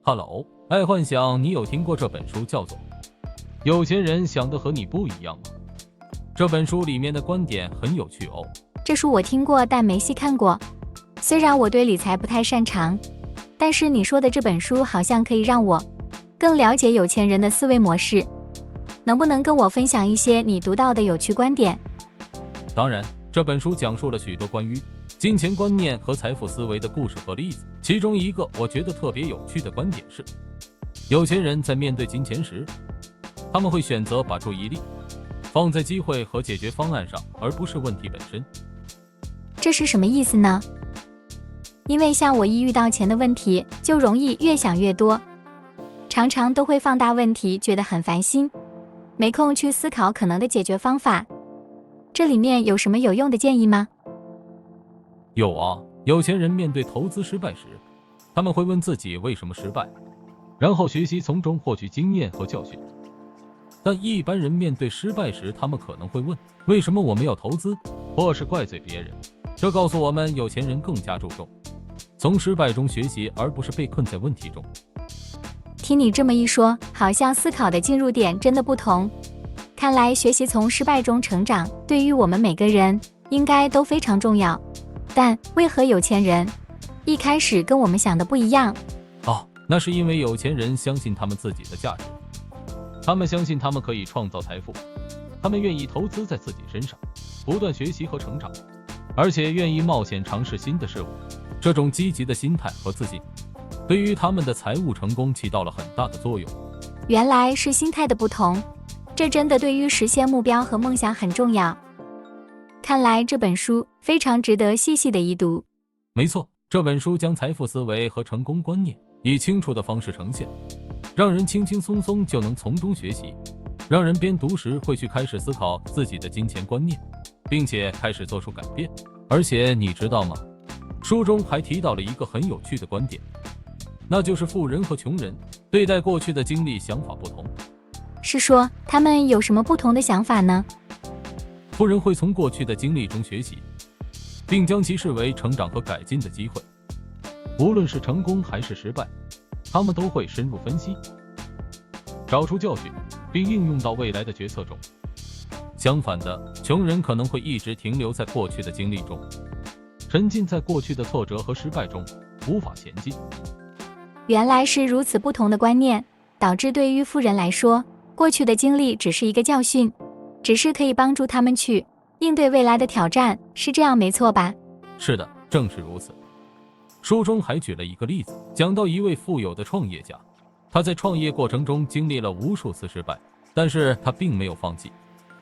Hello， 爱幻想，你有听过这本书叫做《有钱人想的和你不一样》吗？这本书里面的观点很有趣哦。这书我听过，但没细看过。虽然我对理财不太擅长，但是你说的这本书好像可以让我更了解有钱人的思维模式。能不能跟我分享一些你读到的有趣观点？当然，这本书讲述了许多关于金钱观念和财富思维的故事和例子。其中一个我觉得特别有趣的观点是，有钱人在面对金钱时，他们会选择把注意力放在机会和解决方案上，而不是问题本身。这是什么意思呢？因为像我一遇到钱的问题，就容易越想越多，常常都会放大问题，觉得很烦心，没空去思考可能的解决方法。这里面有什么有用的建议吗？有啊，有钱人面对投资失败时，他们会问自己为什么失败，然后学习从中获取经验和教训。但一般人面对失败时，他们可能会问为什么我们要投资，或是怪罪别人。这告诉我们，有钱人更加注重从失败中学习，而不是被困在问题中。听你这么一说，好像思考的进入点真的不同。看来学习从失败中成长，对于我们每个人应该都非常重要。但为何有钱人一开始跟我们想的不一样？那是因为有钱人相信他们自己的价值，他们相信他们可以创造财富，他们愿意投资在自己身上，不断学习和成长，而且愿意冒险尝试新的事物。这种积极的心态和自信，对于他们的财务成功起到了很大的作用。原来是心态的不同，这真的对于实现目标和梦想很重要。看来这本书非常值得细细的一读。没错，这本书将财富思维和成功观念以清楚的方式呈现，让人轻轻松松就能从中学习，让人边读时会去开始思考自己的金钱观念，并且开始做出改变。而且你知道吗？书中还提到了一个很有趣的观点，那就是富人和穷人对待过去的经历想法不同。是说他们有什么不同的想法呢？富人会从过去的经历中学习，并将其视为成长和改进的机会。无论是成功还是失败，他们都会深入分析，找出教训，并应用到未来的决策中。相反的，穷人可能会一直停留在过去的经历中，沉浸在过去的挫折和失败中，无法前进。原来是如此不同的观念，导致对于富人来说，过去的经历只是一个教训，只是可以帮助他们去应对未来的挑战，是这样没错吧？是的，正是如此。书中还举了一个例子，讲到一位富有的创业家，他在创业过程中经历了无数次失败，但是他并没有放弃，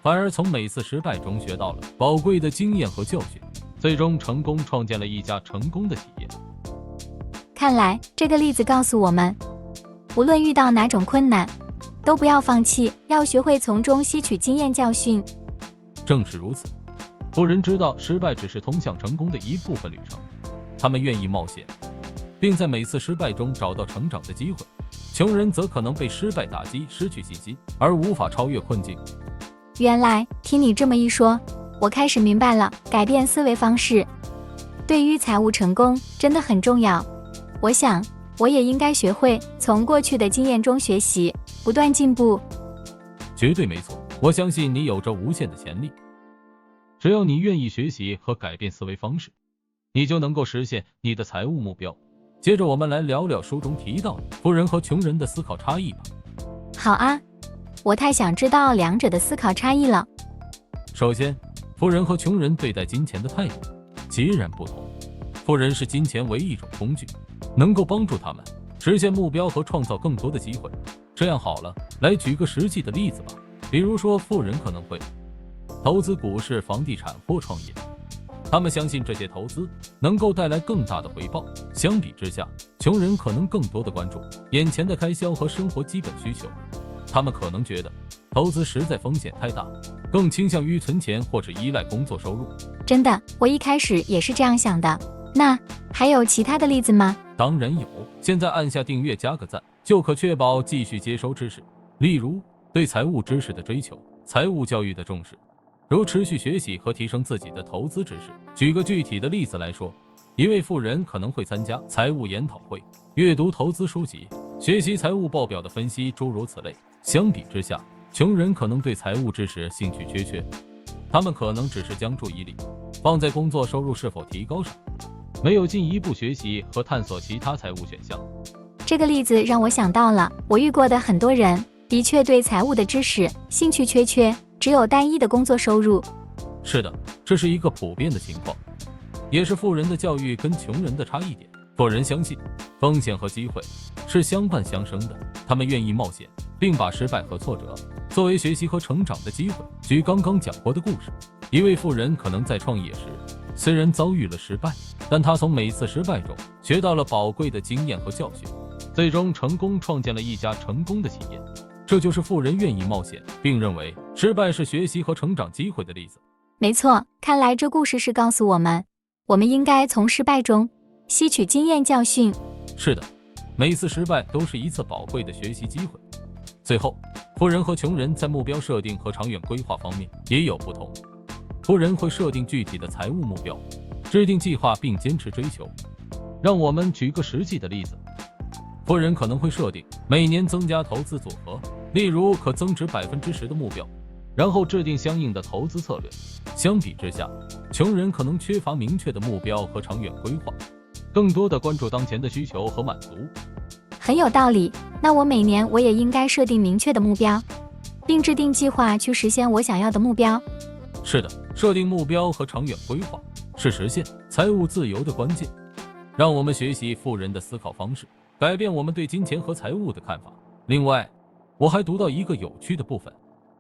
反而从每次失败中学到了宝贵的经验和教训，最终成功创建了一家成功的企业。看来这个例子告诉我们，无论遇到哪种困难，都不要放弃，要学会从中吸取经验教训。正是如此，富人知道失败只是通向成功的一部分旅程，他们愿意冒险，并在每次失败中找到成长的机会。穷人则可能被失败打击，失去信心，而无法超越困境。原来听你这么一说，我开始明白了，改变思维方式对于财务成功真的很重要。我想我也应该学会从过去的经验中学习，不断进步。绝对没错，我相信你有着无限的潜力。只要你愿意学习和改变思维方式，你就能够实现你的财务目标。接着我们来聊聊书中提到的富人和穷人的思考差异吧。好啊，我太想知道两者的思考差异了。首先，富人和穷人对待金钱的态度截然不同。富人视金钱为一种工具，能够帮助他们实现目标和创造更多的机会。这样好了，来举个实际的例子吧。比如说，富人可能会投资股市、房地产或创业，他们相信这些投资能够带来更大的回报。相比之下，穷人可能更多的关注眼前的开销和生活基本需求，他们可能觉得投资实在风险太大，更倾向于存钱或者依赖工作收入。真的，我一开始也是这样想的。那还有其他的例子吗？当然有，现在按下订阅加个赞，就可确保继续接收知识。例如，对财务知识的追求，财务教育的重视，如持续学习和提升自己的投资知识。举个具体的例子来说，一位富人可能会参加财务研讨会，阅读投资书籍，学习财务报表的分析，诸如此类。相比之下，穷人可能对财务知识兴趣缺缺，他们可能只是将注意力放在工作收入是否提高上，没有进一步学习和探索其他财务选项。这个例子让我想到了我遇过的很多人，的确对财务的知识兴趣缺缺，只有单一的工作收入。是的，这是一个普遍的情况，也是富人的教育跟穷人的差异点。富人相信风险和机会是相伴相生的，他们愿意冒险，并把失败和挫折作为学习和成长的机会。举刚刚讲过的故事，一位富人可能在创业时虽然遭遇了失败，但他从每次失败中学到了宝贵的经验和教训，最终成功创建了一家成功的企业。这就是富人愿意冒险，并认为失败是学习和成长机会的例子。没错，看来这故事是告诉我们，我们应该从失败中吸取经验教训。是的，每次失败都是一次宝贵的学习机会。最后，富人和穷人在目标设定和长远规划方面也有不同。富人会设定具体的财务目标，制定计划并坚持追求。让我们举个实际的例子，富人可能会设定每年增加投资组合，例如可增值10%的目标，然后制定相应的投资策略。相比之下，穷人可能缺乏明确的目标和长远规划，更多的关注当前的需求和满足。很有道理，那我每年也应该设定明确的目标，并制定计划去实现我想要的目标。是的，设定目标和长远规划是实现财务自由的关键。让我们学习富人的思考方式，改变我们对金钱和财务的看法。另外，我还读到一个有趣的部分，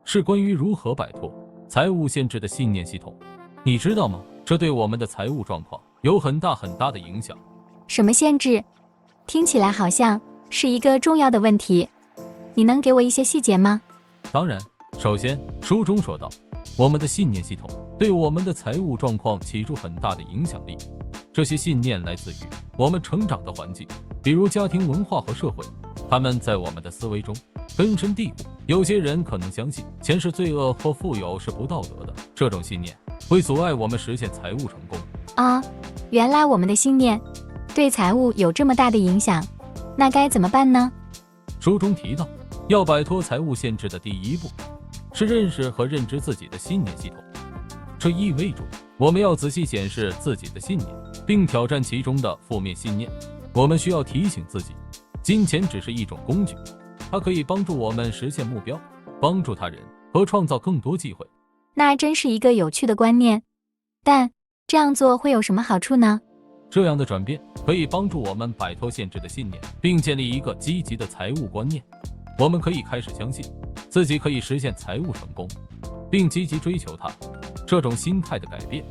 是关于如何摆脱财务限制的信念系统。你知道吗？这对我们的财务状况有很大的影响。什么限制？听起来好像是一个重要的问题，你能给我一些细节吗？当然，首先，书中说到，我们的信念系统对我们的财务状况起出很大的影响力。这些信念来自于我们成长的环境，比如家庭文化和社会，它们在我们的思维中根深蒂固。有些人可能相信钱是罪恶或富有是不道德的，这种信念会阻碍我们实现财务成功。原来我们的信念对财务有这么大的影响，那该怎么办呢？书中提到，要摆脱财务限制的第一步是认识和认知自己的信念系统。这意味着我们要仔细检视自己的信念，并挑战其中的负面信念。我们需要提醒自己，金钱只是一种工具，它可以帮助我们实现目标，帮助他人和创造更多机会。那真是一个有趣的观念，但这样做会有什么好处呢？这样的转变可以帮助我们摆脱限制的信念，并建立一个积极的财务观念。我们可以开始相信自己可以实现财务成功，并积极追求它。这种心态的改变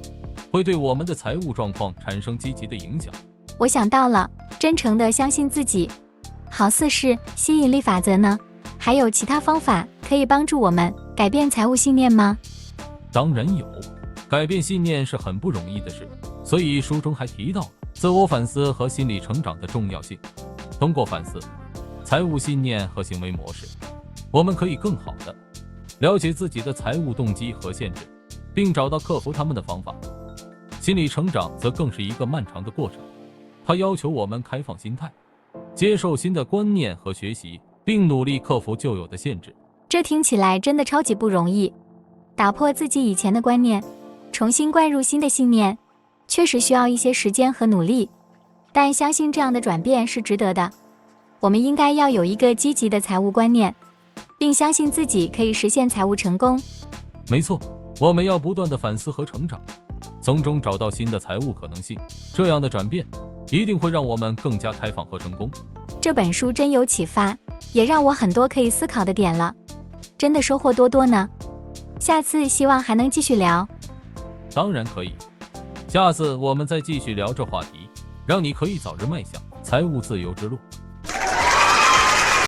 会对我们的财务状况产生积极的影响。我想到了，真诚地相信自己，好似是吸引力法则呢。还有其他方法可以帮助我们改变财务信念吗？当然有，改变信念是很不容易的事，所以书中还提到了自我反思和心理成长的重要性。通过反思财务信念和行为模式，我们可以更好地了解自己的财务动机和限制，并找到克服他们的方法。心理成长则更是一个漫长的过程，它要求我们开放心态，接受新的观念和学习，并努力克服旧有的限制。这听起来真的超级不容易，打破自己以前的观念，重新灌入新的信念，确实需要一些时间和努力，但相信这样的转变是值得的。我们应该要有一个积极的财务观念，并相信自己可以实现财务成功。没错，我们要不断地反思和成长，从中找到新的财务可能性。这样的转变一定会让我们更加开放和成功。这本书真有启发，也让我很多可以思考的点了，真的收获多多呢。下次希望还能继续聊。当然可以，下次我们再继续聊这话题，让你可以早日迈向财务自由之路。